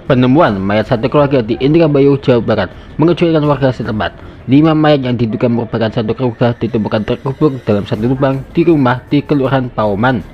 Penemuan mayat satu keluarga di Indramayu, Jawa Barat mengejutkan warga setempat. 5 mayat yang diduga merupakan satu keluarga ditemukan terkubur dalam satu lubang di rumah di Kelurahan Pauman.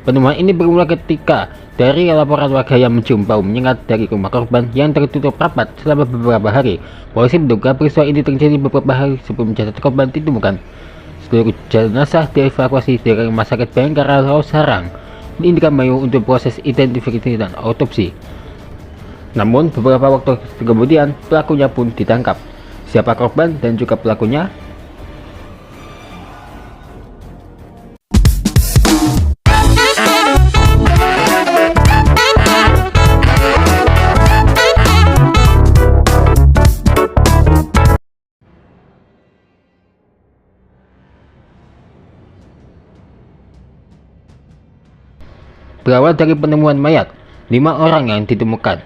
Penemuan ini bermula ketika dari laporan warga yang mencium bau menyengat dari rumah korban yang tertutup rapat selama beberapa hari. Polisi menduga peristiwa ini terjadi beberapa hari sebelum jasad korban ditemukan. Seluruh jenazah dievakuasi dari Rumah Sakit Bayangkara Sarang di Indramayu untuk proses identifikasi dan autopsi. Namun beberapa waktu kemudian pelakunya pun ditangkap. Siapa korban dan juga pelakunya? Berawal dari penemuan mayat 5 orang yang ditemukan.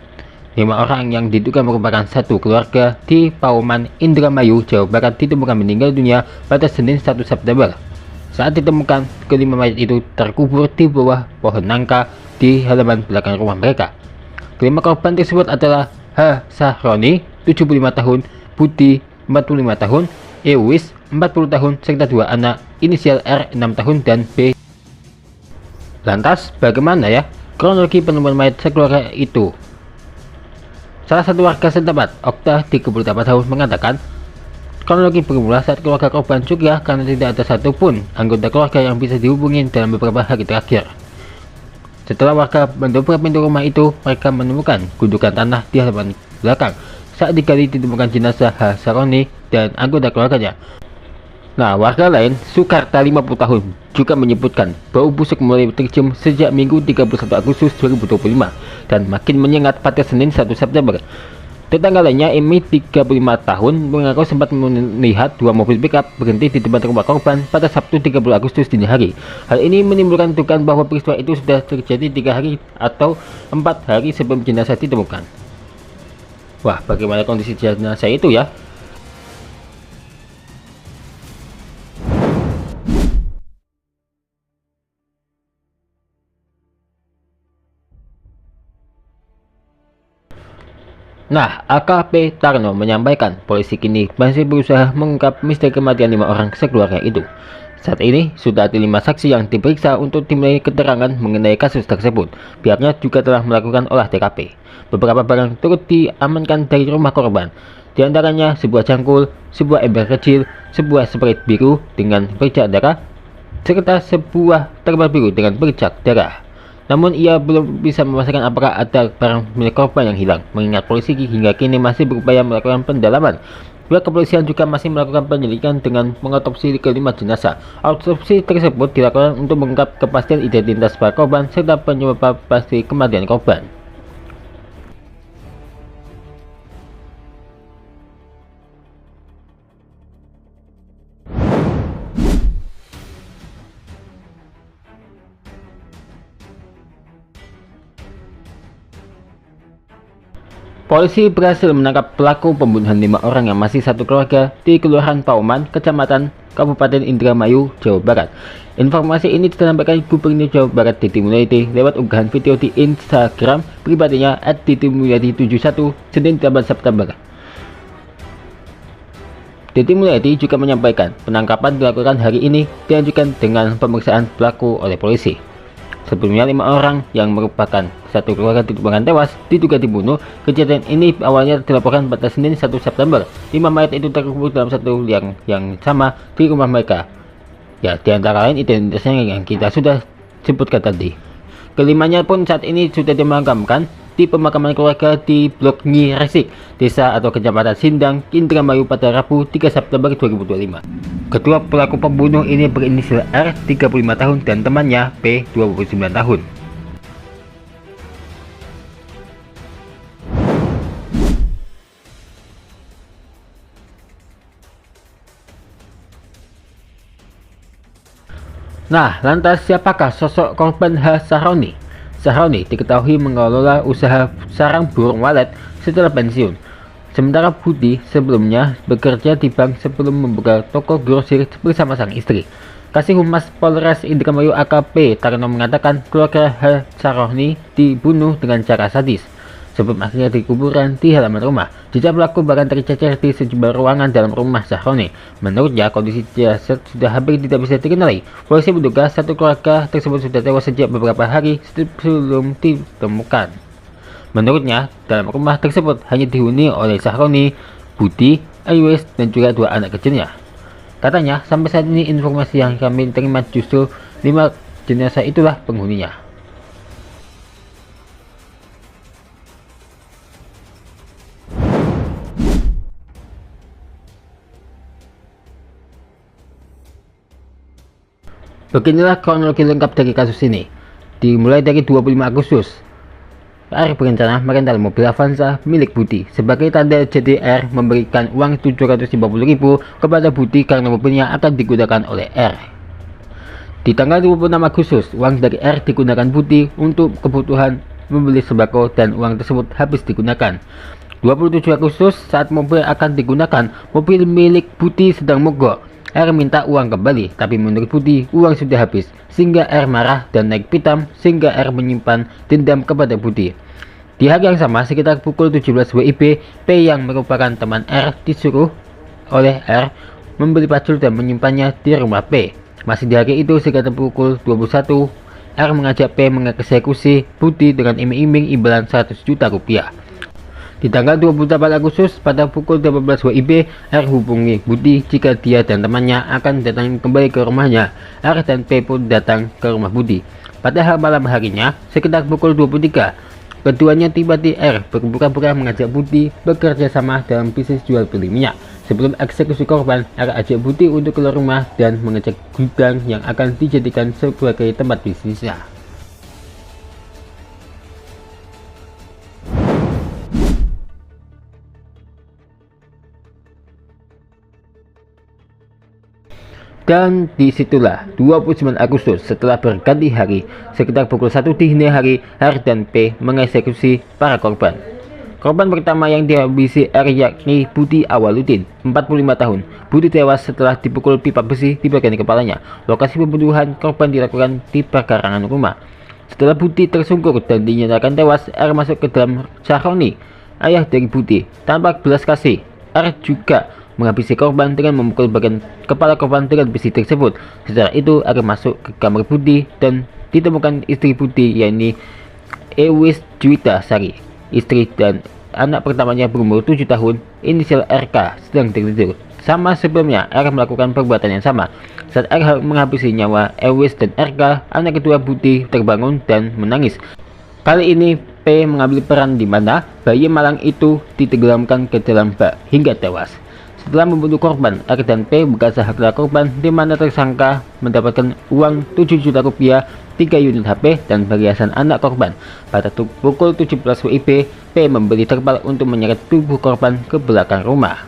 5 orang yang diduga merupakan satu keluarga di Pauman, Indramayu, Jawa Barat ditemukan meninggal dunia pada Senin 1 September. Saat ditemukan, kelima mayat itu terkubur di bawah pohon nangka di halaman belakang rumah mereka. Kelima korban tersebut adalah H. Sahroni, 75 tahun, Budi, 45 tahun, Ewis, 40 tahun, serta 2 anak inisial R, 6 tahun, dan B. Lantas, bagaimana ya kronologi penemuan mayat sekeluarga itu? Salah satu warga setempat, Okta, 38 tahun, mengatakan kronologi bermula saat keluarga korban curiga karena tidak ada satupun anggota keluarga yang bisa dihubungi dalam beberapa hari terakhir. Setelah warga mendobrak pintu rumah itu, mereka menemukan gundukan tanah di halaman belakang. Saat digali ditemukan jenazah H. Saroni dan anggota keluarganya. Nah, warga lain, Sukarta, 50 tahun, juga menyebutkan bau busuk mulai tercium sejak Minggu 31 Agustus 2025 dan makin menyengat pada Senin 1 September. Tetangga lainnya, Emi, 35 tahun, mengaku sempat melihat 2 mobil pickup berhenti di depan rumah korban pada Sabtu 30 Agustus dini hari. Hal ini menimbulkan dugaan bahwa peristiwa itu sudah terjadi 3 hari atau 4 hari sebelum jenazah ditemukan. Wah, bagaimana kondisi jenazah itu ya? Nah, AKP Tarno menyampaikan polisi kini masih berusaha mengungkap misteri kematian 5 orang sekeluarga itu. Saat ini sudah ada 5 saksi yang diperiksa untuk dimintai keterangan mengenai kasus tersebut. Pihaknya juga telah melakukan olah TKP. Beberapa barang turut diamankan dari rumah korban. Di antaranya sebuah cangkul, sebuah ember kecil, sebuah sprayt biru dengan bercak darah, serta sebuah terbal biru dengan bercak darah. Namun ia belum bisa memastikan apakah ada barang milik korban yang hilang, mengingat polisi hingga kini masih berupaya melakukan pendalaman. Pihak kepolisian juga masih melakukan penyelidikan dengan mengotopsi kelima jenazah. Autopsi tersebut dilakukan untuk mengungkap kepastian identitas para korban serta penyebab pasti kematian korban. Polisi berhasil menangkap pelaku pembunuhan 5 orang yang masih satu keluarga di Kelurahan Pauman, Kecamatan Kabupaten Indramayu, Jawa Barat. Informasi ini disampaikan Gubernur Jawa Barat Didi Mulyadi lewat unggahan video di Instagram pribadinya @didimulyadi71 Senin 8 September. Didi Mulyadi juga menyampaikan penangkapan dilakukan hari ini dilanjutkan dengan pemeriksaan pelaku oleh polisi. Sebelumnya 5 orang yang merupakan satu keluarga ditemukan tewas diduga dibunuh. Kejadian ini awalnya dilaporkan pada Senin 1 September. 5 mayat itu terkubur dalam satu liang yang sama di rumah mereka. Ya, di antara lain identitasnya yang kita sudah sebutkan tadi. Kelimanya pun saat ini sudah dimakamkan di pemakaman keluarga di Blok Nyi Resik, Desa atau Kecamatan Sindang, Indramayu pada Rabu 3 September 2025. Kedua pelaku pembunuh ini berinisial R, 35 tahun, dan temannya P, 29 tahun. Nah, lantas siapakah sosok korban H. Sahroni? Sahroni diketahui mengelola usaha sarang burung walet setelah pensiun. Sementara Budi sebelumnya bekerja di bank sebelum membuka toko grosir bersama sang istri. Kasih Humas Polres Indramayu AKP Tarno mengatakan keluarga H. Sahroni dibunuh dengan cara sadis. sebelum akhirnya dikuburan di halaman rumah. Jejak pelaku bahkan tercecer di sejumlah ruangan dalam rumah Sahroni. Menurutnya, kondisi jasad sudah hampir tidak bisa dikenali. Polisi menduga satu keluarga tersebut sudah tewas sejak beberapa hari sebelum ditemukan. Menurutnya, dalam rumah tersebut hanya dihuni oleh Sahroni, Budi, Aywes, dan juga 2 anak kecilnya. Katanya, sampai saat ini informasi yang kami terima justru 5 jenazah itulah penghuninya. Beginilah kronologi lengkap dari kasus ini. Dimulai dari 25 Agustus. R berencana merental mobil Avanza milik Budi. Sebagai tanda jadi R memberikan uang 750.000 kepada Budi karena mobilnya akan digunakan oleh R. Di tanggal 26 Agustus, uang dari R digunakan Budi untuk kebutuhan membeli sembako dan uang tersebut habis digunakan. 27 Agustus, saat mobil akan digunakan, mobil milik Budi sedang mogok. R minta uang kembali, tapi menurut Budi, uang sudah habis, sehingga R marah dan naik pitam, sehingga R menyimpan dendam kepada Budi. Di hari yang sama, sekitar pukul 17 WIB, P yang merupakan teman R disuruh oleh R membeli pacul dan menyimpannya di rumah P. Masih di hari itu, sekitar pukul 21, R mengajak P mengeksekusi Budi dengan iming-iming imbalan 100 juta rupiah. Di tanggal 28 Agustus pada pukul 18 WIB, R hubungi Budi jika dia dan temannya akan datang kembali ke rumahnya. R dan P pun datang ke rumah Budi. Pada malam harinya, sekitar pukul 23, keduanya tiba di R berpura-pura mengajak Budi bekerja sama dalam bisnis jual beli minyak. Sebelum eksekusi korban, R ajak Budi untuk keluar rumah dan mengecek gudang yang akan dijadikan sebagai tempat bisnisnya. Dan disitulah 29 Agustus setelah berganti hari, sekitar pukul 1 dini hari, R dan P mengeksekusi para korban. Korban pertama yang dihabisi R yakni Budi Awaludin, 45 tahun. Budi tewas setelah dipukul pipa besi di bagian kepalanya. Lokasi pembunuhan korban dilakukan di perkarangan rumah. Setelah Budi tersungkur dan dinyatakan tewas, R masuk ke dalam Sahroni, ayah dari Budi. Tanpa belas kasih, R juga menghabisi korban dengan memukul bagian kepala korban dengan besi tersebut. Setelah itu, R masuk ke kamar Budi dan ditemukan istri Budi, yakni Ewis Juwita Sari. Istri dan anak pertamanya berumur 7 tahun, inisial RK, sedang tertidur. Sama sebelumnya, R melakukan perbuatan yang sama. Saat R menghabisi nyawa Ewis dan RK, anak kedua Budi terbangun dan menangis. Kali ini P mengambil peran di mana bayi malang itu ditenggelamkan ke dalam bak hingga tewas. Setelah membunuh korban, R dan P bekas harta korban, di mana tersangka mendapatkan uang 7 juta rupiah, 3 unit HP, dan perhiasan anak korban. Pada pukul 17 WIB, P membeli terpal untuk menyeret tubuh korban ke belakang rumah.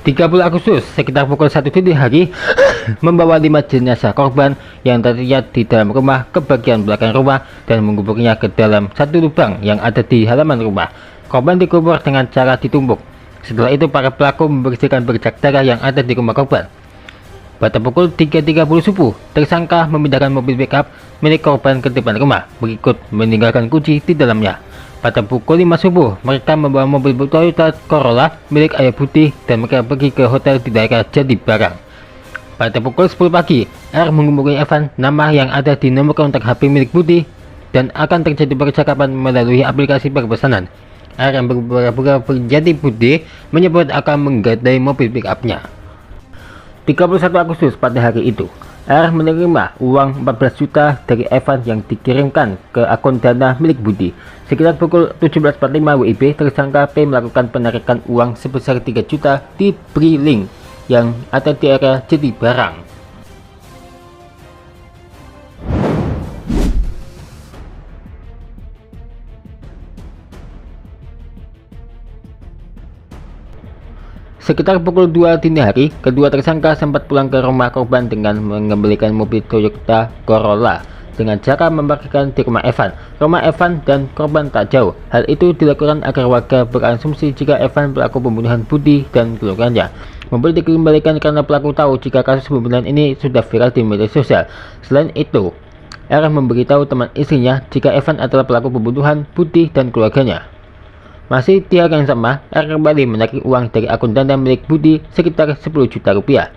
(30 Agustus sekitar pukul 1 dini hari membawa 5 jenazah korban yang terlihat di dalam rumah ke bagian belakang rumah dan menguburnya ke dalam satu lubang yang ada di halaman rumah. Korban dikubur dengan cara ditumbuk. Setelah itu para pelaku membersihkan bercak darah yang ada di rumah korban. Pada pukul 3.30 subuh, tersangka memindahkan mobil pickup milik korban ke depan rumah, berikut meninggalkan kunci di dalamnya. Pada pukul 5 subuh, mereka membawa mobil Toyota Corolla milik ayah Budi dan mereka pergi ke hotel di daerah Jadi Barang. Pada pukul 10 pagi, R menghubungi Evan, nama yang ada di nomor kontak HP milik Budi, dan akan terjadi percakapan melalui aplikasi perpesanan. R yang berpura-pura menjadi Budi menyebut akan menggadai mobil pick-up-nya. 31 Agustus pada hari itu, R menerima uang 14 juta dari Evan yang dikirimkan ke akun Dana milik Budi. Sekitar pukul 17.45 WIB, tersangka P melakukan penarikan uang sebesar 3 juta di Brilink yang ada di area Jadi Barang. Sekitar pukul 2 dini hari, kedua tersangka sempat pulang ke rumah korban dengan mengembalikan mobil Toyota Corolla dengan cara memparkirkan di rumah Evan. Rumah Evan dan korban tak jauh. Hal itu dilakukan agar warga berasumsi jika Evan pelaku pembunuhan Budi dan keluarganya. Mobil dikembalikan karena pelaku tahu jika kasus pembunuhan ini sudah viral di media sosial. Selain itu, R memberitahu teman istrinya jika Evan adalah pelaku pembunuhan Budi dan keluarganya. Masih di hari yang sama, R kembali menarik uang dari akun Dana milik Budi sekitar 10 juta rupiah.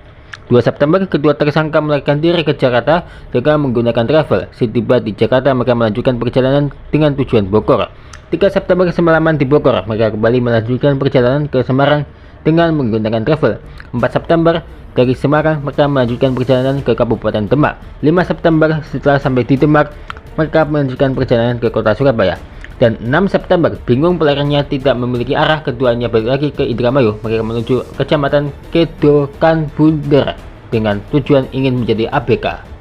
2 September, kedua tersangka melarikan diri ke Jakarta dengan menggunakan travel. Setiba di Jakarta, mereka melanjutkan perjalanan dengan tujuan Bogor. 3 September, semalaman di Bogor, mereka kembali melanjutkan perjalanan ke Semarang dengan menggunakan travel. 4 September, dari Semarang, mereka melanjutkan perjalanan ke Kabupaten Demak. 5 September, setelah sampai di Demak, mereka melanjutkan perjalanan ke kota Surabaya. Dan 6 September, bingung pelariannya tidak memiliki arah, keduanya balik lagi ke Indramayu. Mereka menuju Kecamatan Kedokan Bunder dengan tujuan ingin menjadi ABK.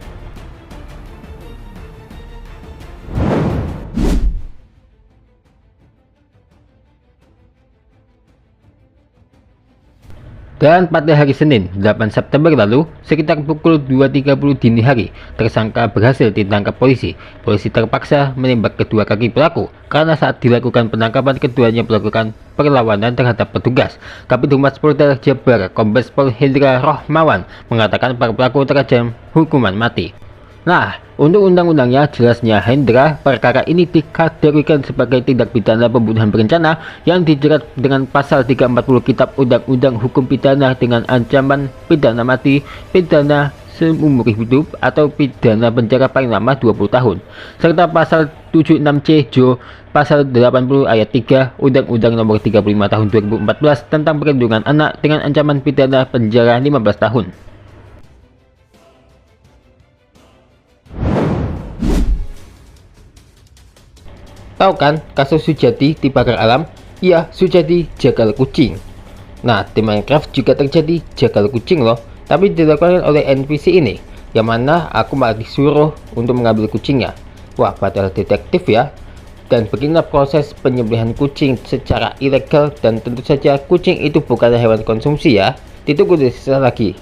Dan pada hari Senin, 8 September lalu, sekitar pukul 2.30 dini hari, tersangka berhasil ditangkap polisi. Polisi terpaksa menembak kedua kaki pelaku, karena saat dilakukan penangkapan keduanya melakukan perlawanan terhadap petugas. Kabid Humas Polda Jabar, Kombes Pol Hendra Rohmawan, mengatakan para pelaku terancam hukuman mati. Nah, untuk undang-undangnya jelasnya Hendra, perkara ini dikategorikan sebagai tindak pidana pembunuhan berencana yang dijerat dengan pasal 340 Kitab Undang-Undang Hukum Pidana dengan ancaman pidana mati, pidana seumur hidup, atau pidana penjara paling lama 20 tahun. Serta pasal 76C Jo pasal 80 ayat 3 Undang-Undang Nomor 35 Tahun 2014 tentang perlindungan anak dengan ancaman pidana penjara 15 tahun. Tahu kan kasus Sujati di pagar alam? Iya, Sujati jagal kucing. Nah, di Minecraft juga terjadi jagal kucing loh, tapi dilakukan oleh NPC ini, yang mana aku malah disuruh untuk mengambil kucingnya. Wah, padahal detektif ya. Dan beginilah proses penyembelihan kucing secara ilegal, dan tentu saja kucing itu bukanlah hewan konsumsi ya. Ditunggu lagi.